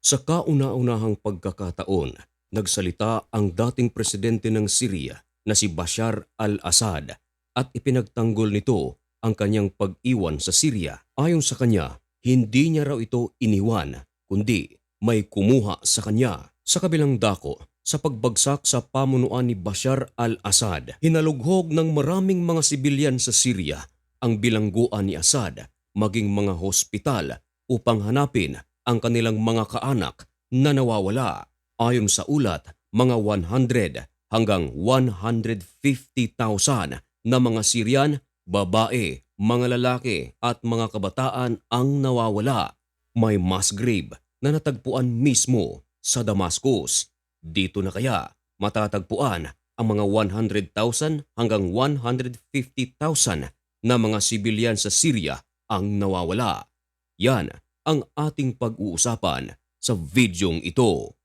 Sa kauna-unahang pagkakataon, nagsalita ang dating presidente ng Syria na si Bashar al-Assad at ipinagtanggol nito ang kanyang pag-iwan sa Syria. Ayon sa kanya, hindi niya raw ito iniwan, kundi may kumuha sa kanya. Sa kabilang dako, sa pagbagsak sa pamunuan ni Bashar al-Assad, hinalughog ng maraming mga sibilyan sa Syria ang bilangguan ni Assad, maging mga hospital upang hanapin ang kanilang mga kaanak na nawawala. Ayon sa ulat, mga 100 hanggang 150,000 na mga Syrian, babae, mga lalaki at mga kabataan ang nawawala. May mass grave na natagpuan mismo sa Damascus. Dito na kaya matatagpuan ang mga 100,000 hanggang 150,000 na mga sibilyan sa Syria ang nawawala. Yan ang ating pag-uusapan sa videong ito.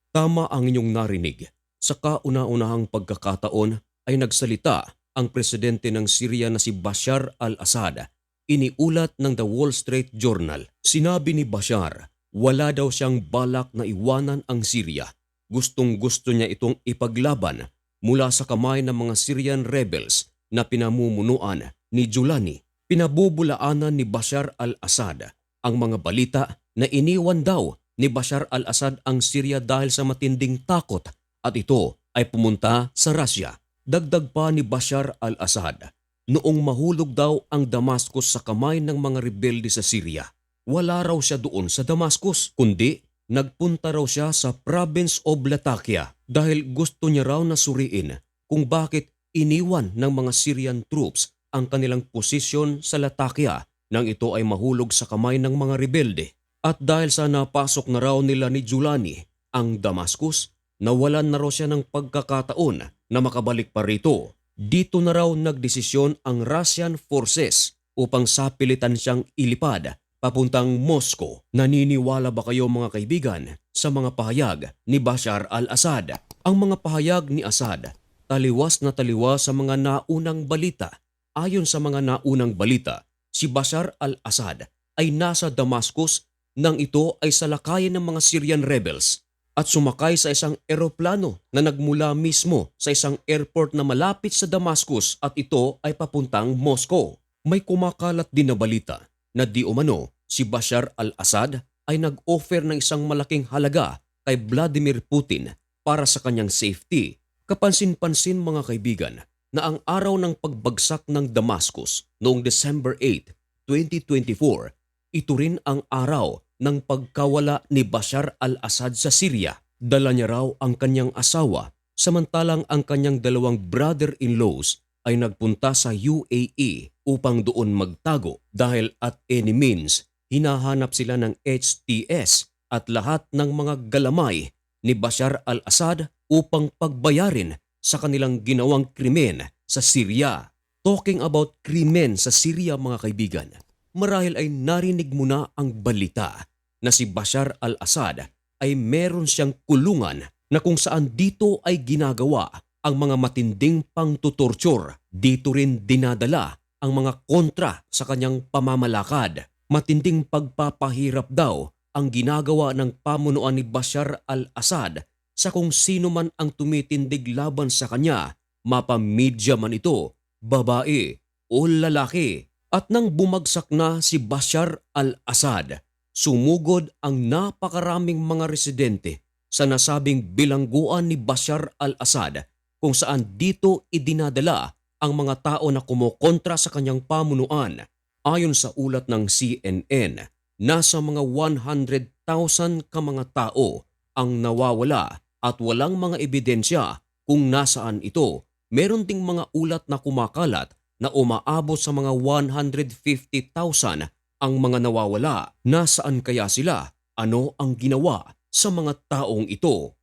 Tama ang inyong narinig. Sa kauna-unahang pagkakataon ay nagsalita ang presidente ng Syria na si Bashar al-Assad. Iniulat ng The Wall Street Journal. Sinabi ni Bashar, wala daw siyang balak na iwanan ang Syria. Gustong-gusto niya itong ipaglaban mula sa kamay ng mga Syrian rebels na pinamumunuan ni Julani. Pinabubulaanan ni Bashar al-Assad ang mga balita na iniwan daw ni Bashar al-Assad ang Syria dahil sa matinding takot at ito ay pumunta sa Russia. Dagdag pa ni Bashar al-Assad, noong mahulog daw ang Damascus sa kamay ng mga rebelde sa Syria, wala raw siya doon sa Damascus, kundi nagpunta raw siya sa province of Latakia dahil gusto niya raw na suriin kung bakit iniwan ng mga Syrian troops ang kanilang posisyon sa Latakia nang ito ay mahulog sa kamay ng mga rebelde. At dahil sa napasok na raw nila ni Julani ang Damascus, nawalan na raw siya ng pagkakataon na makabalik pa rito. Dito na raw nagdesisyon ang Russian forces upang sapilitan siyang ilipad papuntang Moscow. Naniniwala ba kayo mga kaibigan sa mga pahayag ni Bashar al-Assad? Ang mga pahayag ni Assad taliwas na taliwas sa mga naunang balita. Ayon sa mga naunang balita, si Bashar al-Assad ay nasa Damascus nang ito ay salakayin ng mga Syrian rebels at sumakay sa isang eroplano na nagmula mismo sa isang airport na malapit sa Damascus at ito ay papuntang Moscow. May kumakalat din na balita na di umano si Bashar al-Assad ay nag-offer ng isang malaking halaga kay Vladimir Putin para sa kanyang safety. Kapansin-pansin mga kaibigan na ang araw ng pagbagsak ng Damascus noong December 8, 2024, ito rin ang araw ng pagkawala ni Bashar al-Assad sa Syria. Dala niya raw ang kanyang asawa, samantalang ang kanyang dalawang brother-in-laws ay nagpunta sa UAE upang doon magtago dahil at any means hinahanap sila ng HTS at lahat ng mga galamay ni Bashar al-Assad upang pagbayarin sa kanilang ginawang krimen sa Syria. Talking about krimen sa Syria mga kaibigan, marahil ay narinig mo na ang balita na si Bashar al-Assad ay meron siyang kulungan na kung saan dito ay ginagawa ang mga matinding pangtutorture. Dito rin dinadala ang mga kontra sa kanyang pamamalakad. Matinding pagpapahirap daw ang ginagawa ng pamunuan ni Bashar al-Assad sa kung sino man ang tumitindig laban sa kanya, mapamedya man ito, babae o lalaki. At nang bumagsak na si Bashar al-Assad, sumugod ang napakaraming mga residente sa nasabing bilangguan ni Bashar al-Assad kung saan dito idinadala ang mga tao na kumokontra sa kanyang pamunuan. Ayon sa ulat ng CNN, nasa mga 100,000 ka mga tao ang nawawala at walang mga ebidensya kung nasaan ito. Meron ding mga ulat na kumakalat na umaabot sa mga 150,000 ang mga nawawala. Nasaan kaya sila? Ano ang ginawa sa mga taong ito?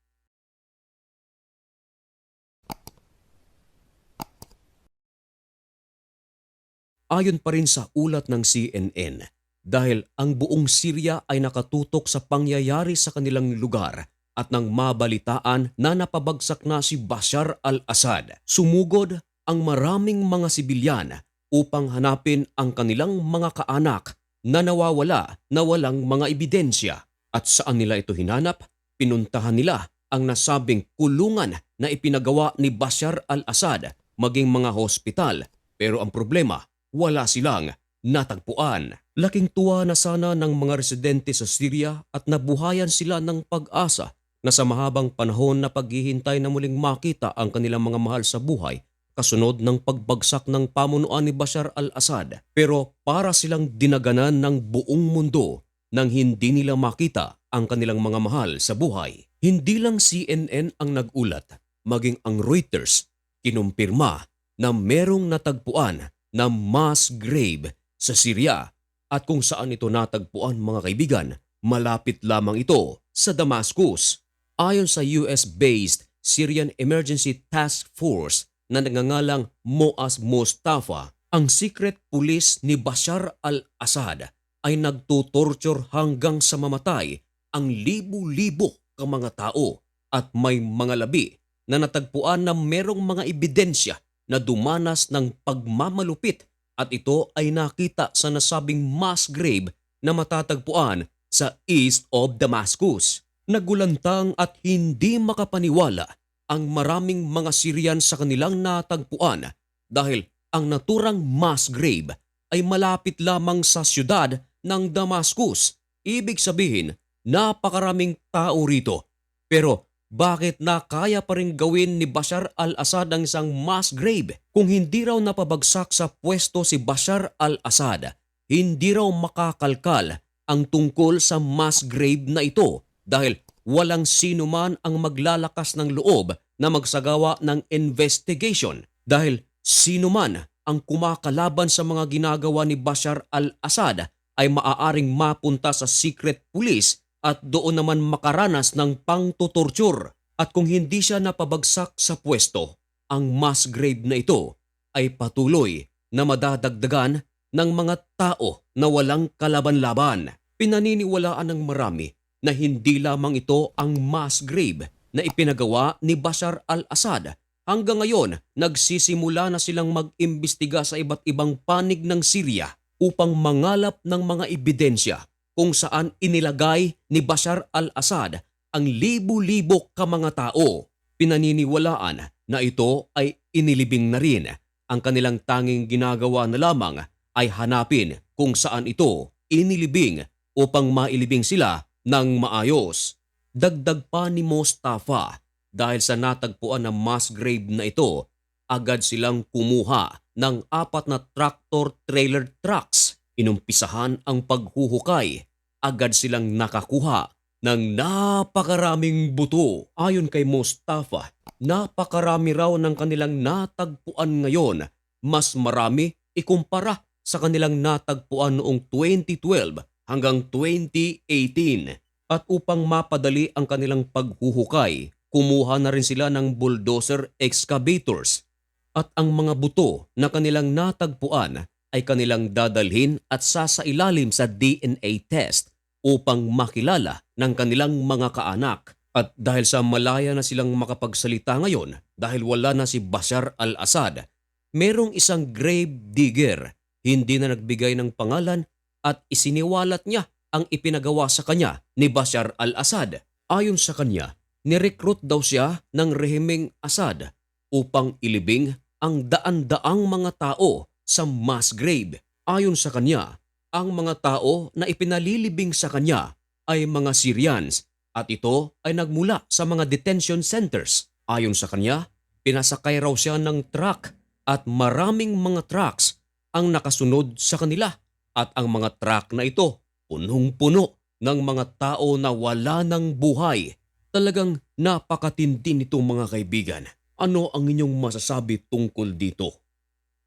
Ayon pa rin sa ulat ng CNN, dahil ang buong Syria ay nakatutok sa pangyayari sa kanilang lugar at nang mabalitaan na napabagsak na si Bashar al-Assad, sumugod ang maraming mga sibilyan upang hanapin ang kanilang mga kaanak na nawawala na walang mga ebidensya. At saan nila ito hinanap? Pinuntahan nila ang nasabing kulungan na ipinagawa ni Bashar al-Assad maging mga hospital. Pero ang problema, wala silang natagpuan. Laking tuwa na sana ng mga residente sa Syria at nabuhayan sila ng pag-asa na sa mahabang panahon na paghihintay na muling makita ang kanilang mga mahal sa buhay kasunod ng pagbagsak ng pamunuan ni Bashar al-Assad. Pero para silang dinaganan ng buong mundo nang hindi nila makita ang kanilang mga mahal sa buhay. Hindi lang CNN ang nagulat, maging ang Reuters kinumpirma na merong natagpuan na mass grave sa Syria at kung saan ito natagpuan mga kaibigan, malapit lamang ito sa Damascus. Ayon sa US-based Syrian Emergency Task Force na nagngangalang Moaz Mustafa, ang secret police ni Bashar al-Assad ay nagtutorture hanggang sa mamatay ang libu-libo ka mga tao at may mga labi na natagpuan na merong mga ebidensya na dumanas ng pagmamalupit at ito ay nakita sa nasabing mass grave na matatagpuan sa east of Damascus. Nagulantang at hindi makapaniwala ang maraming mga Syrian sa kanilang natagpuan dahil ang naturang mass grave ay malapit lamang sa siyudad ng Damascus. Ibig sabihin, napakaraming tao rito. Pero bakit na kaya pa rin gawin ni Bashar al-Assad ang isang mass grave? Kung hindi raw napabagsak sa pwesto si Bashar al-Assad, hindi raw makakalkal ang tungkol sa mass grave na ito dahil walang sino man ang maglalakas ng loob na magsagawa ng investigation dahil sino man ang kumakalaban sa mga ginagawa ni Bashar al-Assad ay maaaring mapunta sa secret police at doon naman makaranas ng pangtutorture. At kung hindi siya napabagsak sa pwesto, ang mass grave na ito ay patuloy na madadagdagan ng mga tao na walang kalaban-laban. Pinaniniwalaan ng marami na hindi lamang ito ang mass grave na ipinagawa ni Bashar al-Assad. Hanggang ngayon, nagsisimula na silang mag-imbestiga sa iba't ibang panig ng Syria upang mangalap ng mga ebidensya kung saan inilagay ni Bashar al-Assad ang libu-libo ka mga tao. Pinaniniwalaan na ito ay inilibing na rin. Ang kanilang tanging ginagawa na lamang ay hanapin kung saan ito inilibing upang mailibing sila ng maayos. Dagdag pa ni Mustafa, dahil sa natagpuan ng mass grave na ito, agad silang kumuha ng 4 na tractor-trailer trucks. Inumpisahan ang paghuhukay. Agad silang nakakuha ng napakaraming buto. Ayon kay Mustafa, napakarami raw ng kanilang natagpuan ngayon. Mas marami ikumpara sa kanilang natagpuan noong 2012 hanggang 2018. At upang mapadali ang kanilang paghuhukay, kumuha na rin sila ng bulldozer excavators. At ang mga buto na kanilang natagpuan ay kanilang dadalhin at sasailalim sa DNA test upang makilala ng kanilang mga kaanak. At dahil sa malaya na silang makapagsalita ngayon dahil wala na si Bashar al-Assad, merong isang grave digger, hindi na nagbigay ng pangalan at isiniwalat niya ang ipinagawa sa kanya ni Bashar al-Assad. Ayon sa kanya, nirecruit daw siya ng rehimeng Assad upang ilibing ang daan-daang mga tao sa mass grave. Ayon sa kanya, ang mga tao na ipinalilibing sa kanya ay mga Syrians at ito ay nagmula sa mga detention centers. Ayon sa kanya, pinasakay raw siya ng truck at maraming mga trucks ang nakasunod sa kanila at ang mga truck na ito punong-puno ng mga tao na wala ng buhay. Talagang napakatindi nito mga kaibigan. Ano ang inyong masasabi tungkol dito?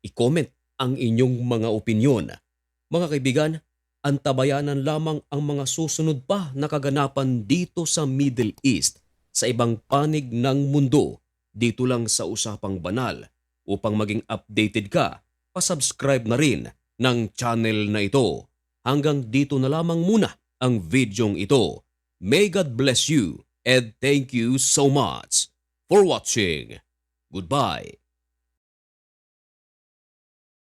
I-comment ang inyong mga opinyon. Mga kaibigan, antabayanan lamang ang mga susunod pa na kaganapan dito sa Middle East sa ibang panig ng mundo dito lang sa Usapang Banal. Upang maging updated ka, pasubscribe na rin ng channel na ito. Hanggang dito na lamang muna ang videong ito. May God bless you and thank you so much for watching. Goodbye.